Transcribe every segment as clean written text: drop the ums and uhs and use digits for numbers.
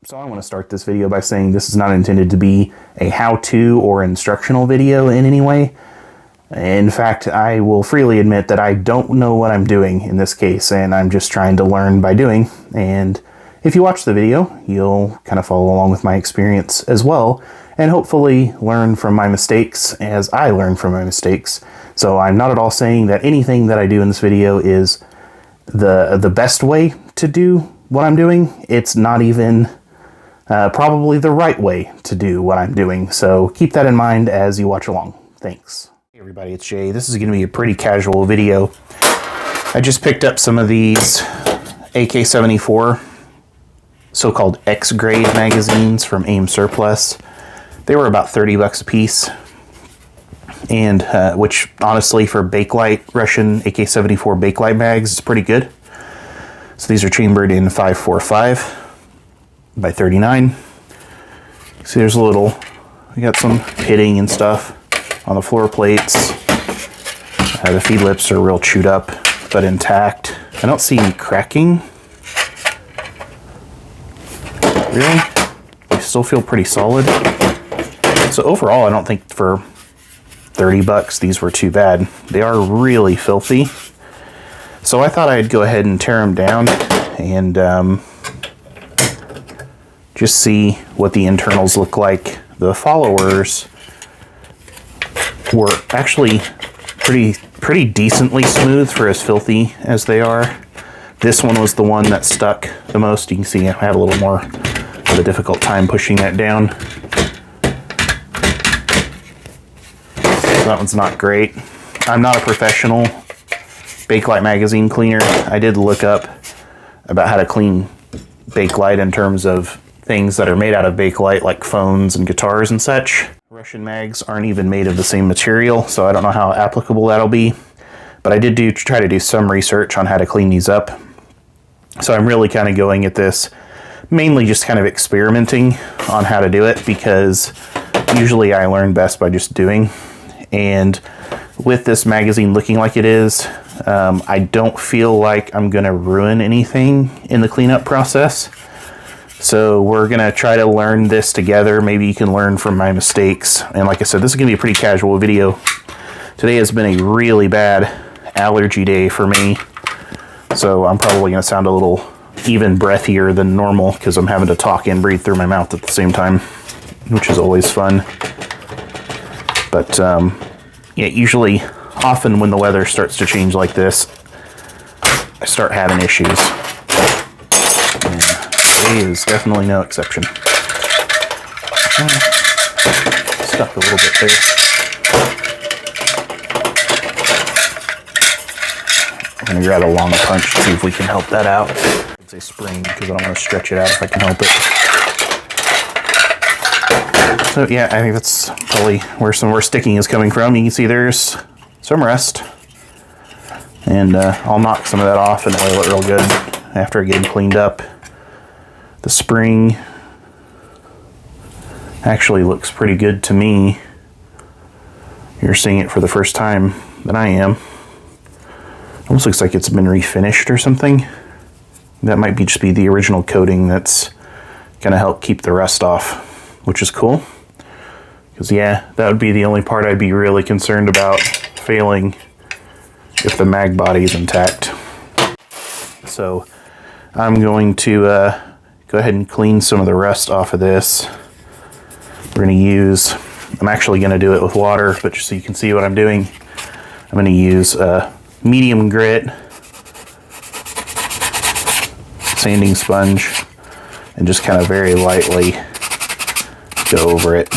So I want to start this video by saying this is not intended to be a how-to or instructional video in any way. In fact, I will freely admit that I don't know what I'm doing in this case, and I'm just trying to learn by doing. And if you watch the video, you'll kind of follow along with my experience as well, and hopefully learn from my mistakes as I learn from my mistakes. So I'm not at all saying that anything that I do in this video is the best way to do what I'm doing. It's not even probably the right way to do what I'm doing. So keep that in mind as you watch along. Thanks. Hey everybody, it's Jay. This is going to be a pretty casual video. I just picked up some of these AK-74 so-called X-grade magazines from AIM Surplus. They were about 30 bucks a piece, and which honestly for Bakelite, Russian AK-74 Bakelite mags is pretty good. So these are chambered in 5.45 by 39. See, there's a little, we got some pitting and stuff on the floor plates. The feed lips are real chewed up but intact. I don't see any cracking. Really? They still feel pretty solid. So overall, I don't think for 30 bucks these were too bad. They are really filthy. So I thought I'd go ahead and tear them down and just see what the internals look like. The followers were actually pretty decently smooth for as filthy as they are. This one was the one that stuck the most. You can see I had a little more of a difficult time pushing that down. So that one's not great. I'm not a professional Bakelite magazine cleaner. I did look up about how to clean Bakelite in terms of things that are made out of Bakelite, like phones and guitars and such. Russian mags aren't even made of the same material, so I don't know how applicable that'll be. But I did try to do some research on how to clean these up. So I'm really kind of going at this mainly just kind of experimenting on how to do it, because usually I learn best by just doing. And with this magazine looking like it is, I don't feel like I'm going to ruin anything in the cleanup process. So we're going to try to learn this together. Maybe you can learn from my mistakes. And like I said, this is going to be a pretty casual video. Today has been a really bad allergy day for me. So I'm probably going to sound a little even breathier than normal because I'm having to talk and breathe through my mouth at the same time, which is always fun. But yeah, usually, often when the weather starts to change like this, I start having issues. And today is definitely no exception. Stuck a little bit there. I'm going to grab a long punch to see if we can help that out. It's a spring because I don't want to stretch it out if I can help it. So yeah, I think that's probably where some more sticking is coming from. You can see there's some rust. And I'll knock some of that off and oil it real good after I get it cleaned up. The spring actually looks pretty good to me. You're seeing it for the first time than I am. Almost looks like it's been refinished or something. That might just be the original coating that's going to help keep the rust off, which is cool. Because yeah, that would be the only part I'd be really concerned about failing if the mag body is intact. So I'm going to go ahead and clean some of the rust off of this. We're going to use, I'm actually going to do it with water, but just so you can see what I'm doing, I'm going to use medium grit sanding sponge and just kind of very lightly go over it.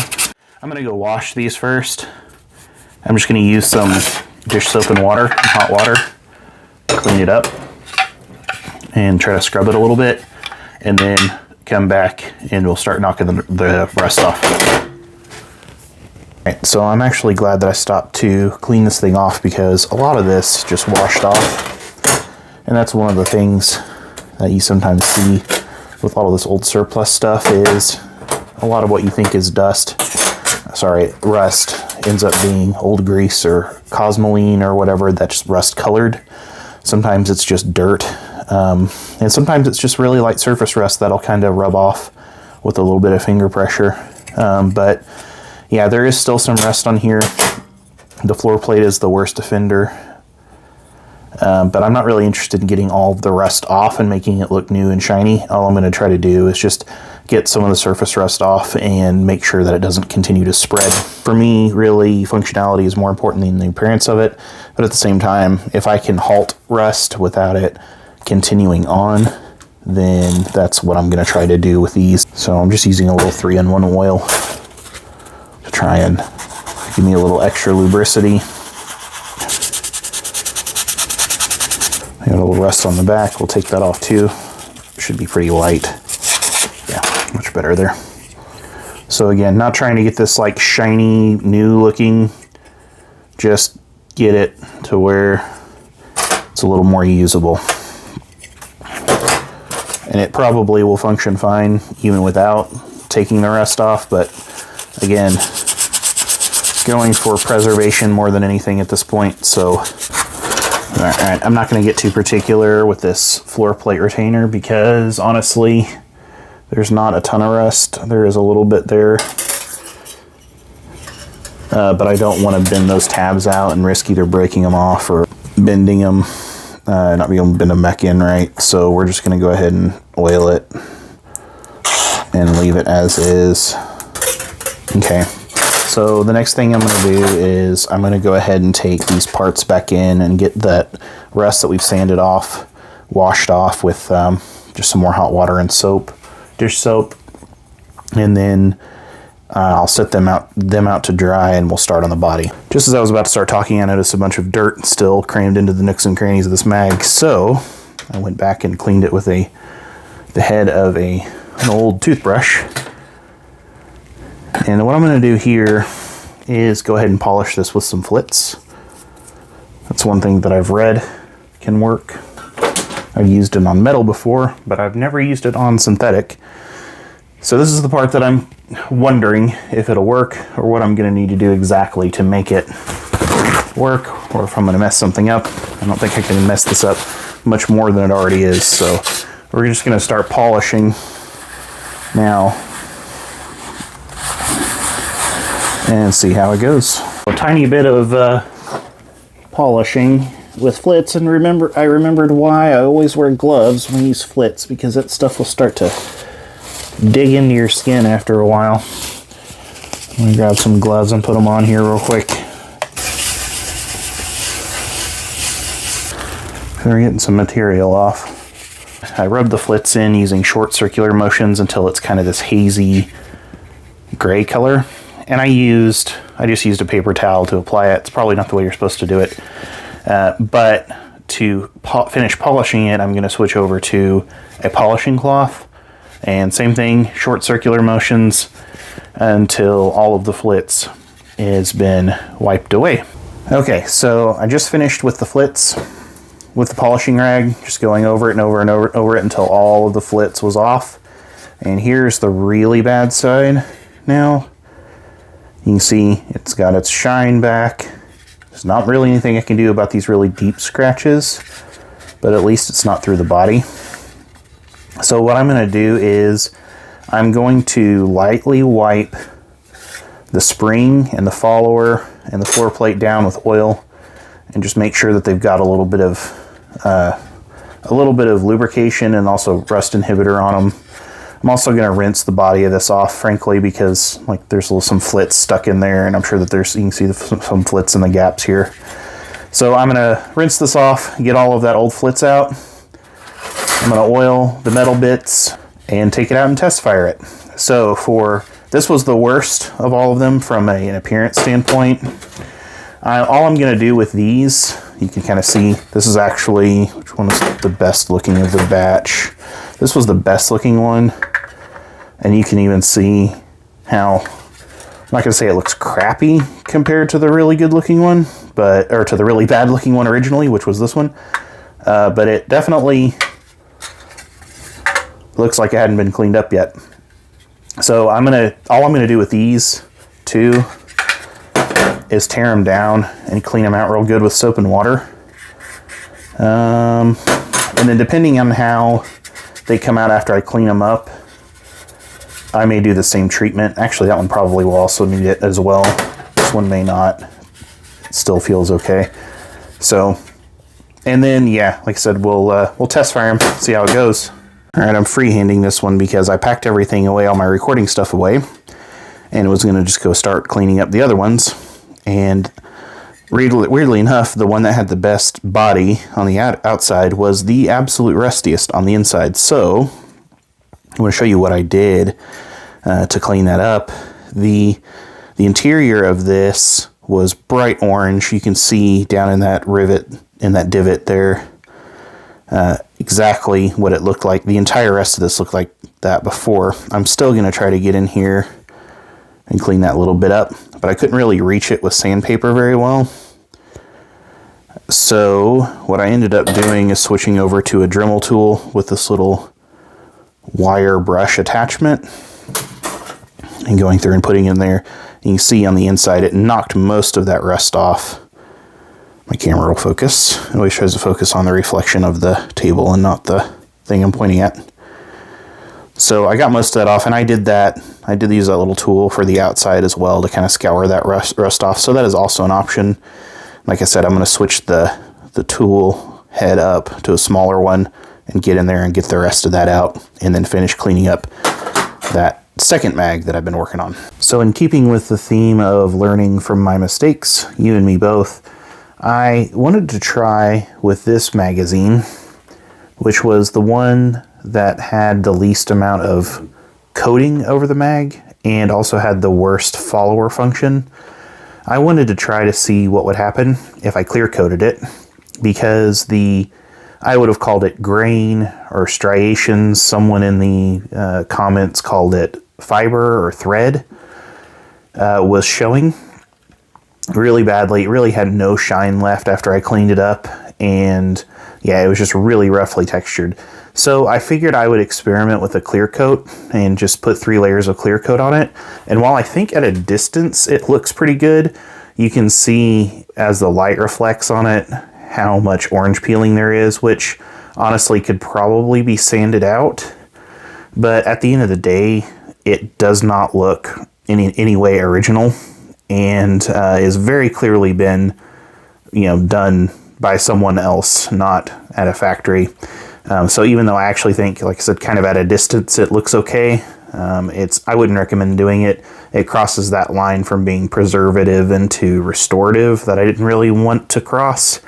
I'm going to go wash these first. I'm just going to use some dish soap and water, hot water, clean it up and try to scrub it a little bit, and then come back and we'll start knocking the rust off. Right, so I'm actually glad that I stopped to clean this thing off because a lot of this just washed off, and that's one of the things that you sometimes see with all of this old surplus stuff is a lot of what you think is rust ends up being old grease or cosmoline or whatever that's rust colored. Sometimes it's just dirt, and sometimes it's just really light surface rust that'll kind of rub off with a little bit of finger pressure. But yeah, there is still some rust on here. The floor plate is the worst offender. But I'm not really interested in getting all of the rust off and making it look new and shiny. All I'm going to try to do is just get some of the surface rust off and make sure that it doesn't continue to spread. For me, really, functionality is more important than the appearance of it. But at the same time, if I can halt rust without it continuing on, then that's what I'm going to try to do with these. So I'm just using a little 3-in-1 oil to try and give me a little extra lubricity. I got a little rust on the back. We'll take that off too. Should be pretty light. Yeah, much better there. So again, not trying to get this like shiny, new looking. Just get it to where it's a little more usable. And it probably will function fine even without taking the rust off. But again, going for preservation more than anything at this point. So alright, I'm not going to get too particular with this floor plate retainer because honestly, there's not a ton of rust. There is a little bit there. But I don't want to bend those tabs out and risk either breaking them off or bending them, not being able to bend them back in right. So we're just going to go ahead and oil it and leave it as is. Okay. So the next thing I'm going to do is I'm going to go ahead and take these parts back in and get that rust that we've sanded off washed off with just some more hot water and soap, dish soap, and then I'll set them out to dry and we'll start on the body. Just as I was about to start talking, I noticed a bunch of dirt still crammed into the nooks and crannies of this mag, so I went back and cleaned it with the head of an old toothbrush. And what I'm going to do here is go ahead and polish this with some flitz. That's one thing that I've read can work. I've used it on metal before, but I've never used it on synthetic. So this is the part that I'm wondering if it'll work or what I'm going to need to do exactly to make it work, or if I'm going to mess something up. I don't think I can mess this up much more than it already is. So we're just going to start polishing now and see how it goes. A tiny bit of polishing with flitz, and I remembered why I always wear gloves when I use flitz, because that stuff will start to dig into your skin after a while. I'm gonna grab some gloves and put them on here real quick. We're getting some material off. I rub the flitz in using short circular motions until it's kind of this hazy gray color. And I just used a paper towel to apply it. It's probably not the way you're supposed to do it. But to finish polishing it, I'm going to switch over to a polishing cloth. And same thing, short circular motions until all of the flitz has been wiped away. Okay, so I just finished with the flitz, with the polishing rag, just going over it and over and over it until all of the flitz was off. And here's the really bad side now. You can see it's got its shine back. There's not really anything I can do about these really deep scratches, but at least it's not through the body. So what I'm going to do is I'm going to lightly wipe the spring and the follower and the floor plate down with oil and just make sure that they've got a little bit of lubrication and also rust inhibitor on them. I'm also going to rinse the body of this off, frankly, because like there's some flitz stuck in there, and I'm sure that you can see some flitz in the gaps here. So I'm going to rinse this off, get all of that old flitz out. I'm going to oil the metal bits and take it out and test fire it. So this was the worst of all of them from an appearance standpoint. All I'm going to do with these, you can kind of see, this is actually, which one is the best looking of the batch? This was the best looking one. And you can even see how, I'm not going to say it looks crappy compared to the really good looking one, or to the really bad looking one originally, which was this one. But it definitely looks like it hadn't been cleaned up yet. So all I'm going to do with these two is tear them down and clean them out real good with soap and water. And then depending on how they come out after I clean them up, I may do the same treatment. Actually, that one probably will also need it as well. This one may not. It still feels okay. So, and then, yeah, like I said, we'll test fire them, see how it goes. All right, I'm freehanding this one because I packed everything away, all my recording stuff away, and was going to just go start cleaning up the other ones. And weirdly enough, the one that had the best body on the outside was the absolute rustiest on the inside. So I'm going to show you what I did to clean that up. The interior of this was bright orange. You can see down in that rivet, in that divot there, exactly what it looked like. The entire rest of this looked like that before. I'm still going to try to get in here and clean that little bit up, but I couldn't really reach it with sandpaper very well. So what I ended up doing is switching over to a Dremel tool with this little wire brush attachment and going through and putting in there. You can see on the inside it knocked most of that rust off. My camera will focus. It always tries to focus on the reflection of the table and not the thing I'm pointing at. So I got most of that off, and I did use that little tool for the outside as well to kind of scour that rust off. So that is also an option. Like I said, I'm going to switch the tool head up to a smaller one and get in there and get the rest of that out, and then finish cleaning up that second mag that I've been working on. So in keeping with the theme of learning from my mistakes, you and me both, I wanted to try with this magazine, which was the one that had the least amount of coating over the mag and also had the worst follower function. I wanted to try to see what would happen if I clear coated it, because I would have called it grain or striations. Someone in the comments called it fiber or thread, was showing really badly. It really had no shine left after I cleaned it up, and yeah, it was just really roughly textured. So I figured I would experiment with a clear coat and just put 3 layers of clear coat on it. And while I think at a distance it looks pretty good, you can see as the light reflects on it how much orange peeling there is, which honestly could probably be sanded out. But at the end of the day, it does not look in any way original, and is very clearly been, done by someone else, not at a factory. So even though I actually think, like I said, kind of at a distance, it looks okay, I wouldn't recommend doing it. It crosses that line from being preservative into restorative that I didn't really want to cross,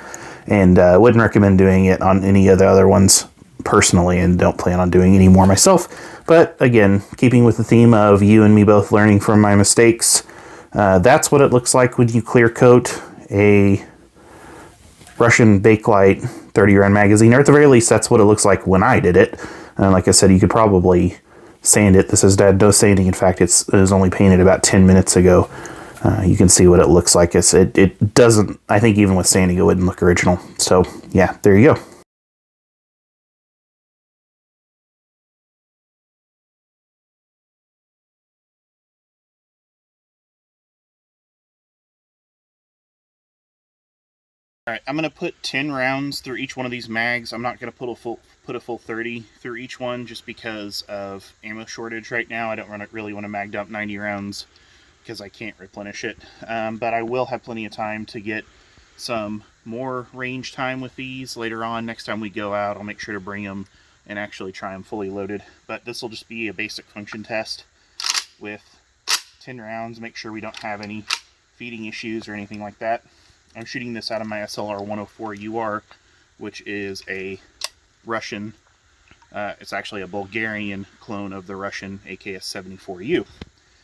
and wouldn't recommend doing it on any of the other ones personally, and don't plan on doing any more myself. But again, keeping with the theme of you and me both learning from my mistakes, that's what it looks like when you clear coat a Russian Bakelite 30 round magazine, or at the very least that's what it looks like when I did it. Like I said, you could probably sand it. This has had no sanding. In fact, it was only painted about 10 minutes ago. You can see what it looks like. It doesn't, I think even with sanding it wouldn't look original. So yeah, there you go. Alright, I'm going to put 10 rounds through each one of these mags. I'm not going to put a full 30 through each one just because of ammo shortage right now. I don't really want to mag dump 90 rounds because I can't replenish it. But I will have plenty of time to get some more range time with these later on. Next time we go out, I'll make sure to bring them and actually try them fully loaded. But this will just be a basic function test with 10 rounds. Make sure we don't have any feeding issues or anything like that. I'm shooting this out of my SLR 104 UR, which is a Russian, it's actually a Bulgarian clone of the Russian AK-74U.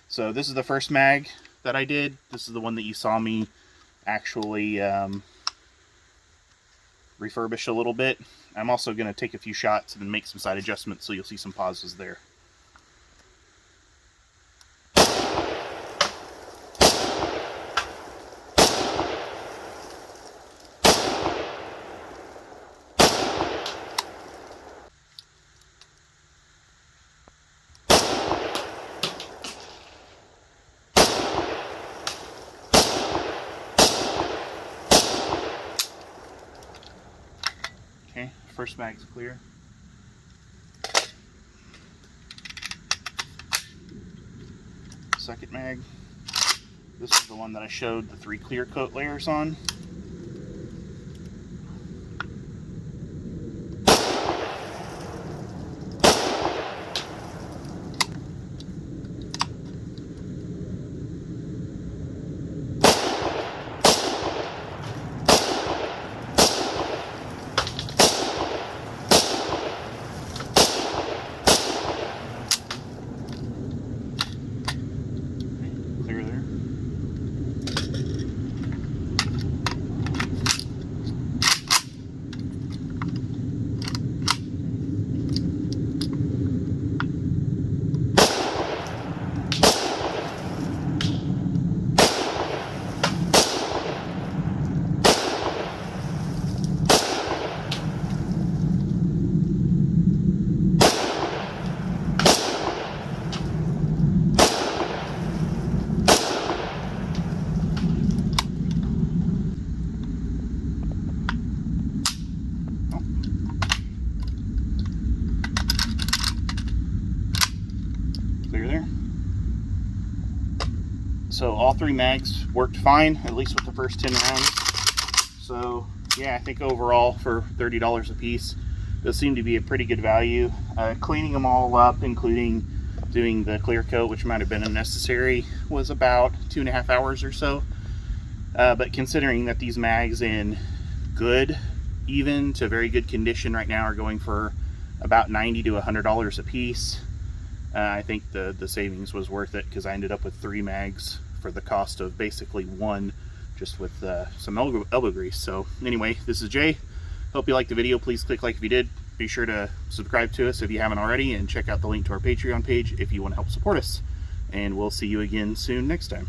So this is the first mag that I did. This is the one that you saw me actually refurbish a little bit. I'm also going to take a few shots and make some side adjustments, so you'll see some pauses there. Okay, first mag's clear. second mag. This is the one that I showed the 3 clear coat layers on. Clear there. Clear there. So all 3 mags worked fine, at least with the first 10 rounds. So yeah, I think overall for $30 a piece, those seem to be a pretty good value. Cleaning them all up, including doing the clear coat, which might have been unnecessary, was about 2.5 hours or so. But considering that these mags in good, even to very good condition right now are going for about $90 to $100 a piece, I think the savings was worth it, because I ended up with 3 mags for the cost of basically 1, just with some elbow grease. So anyway, this is Jay. Hope you liked the video. Please click like if you did. Be sure to subscribe to us if you haven't already, and check out the link to our Patreon page if you want to help support us. And we'll see you again soon next time.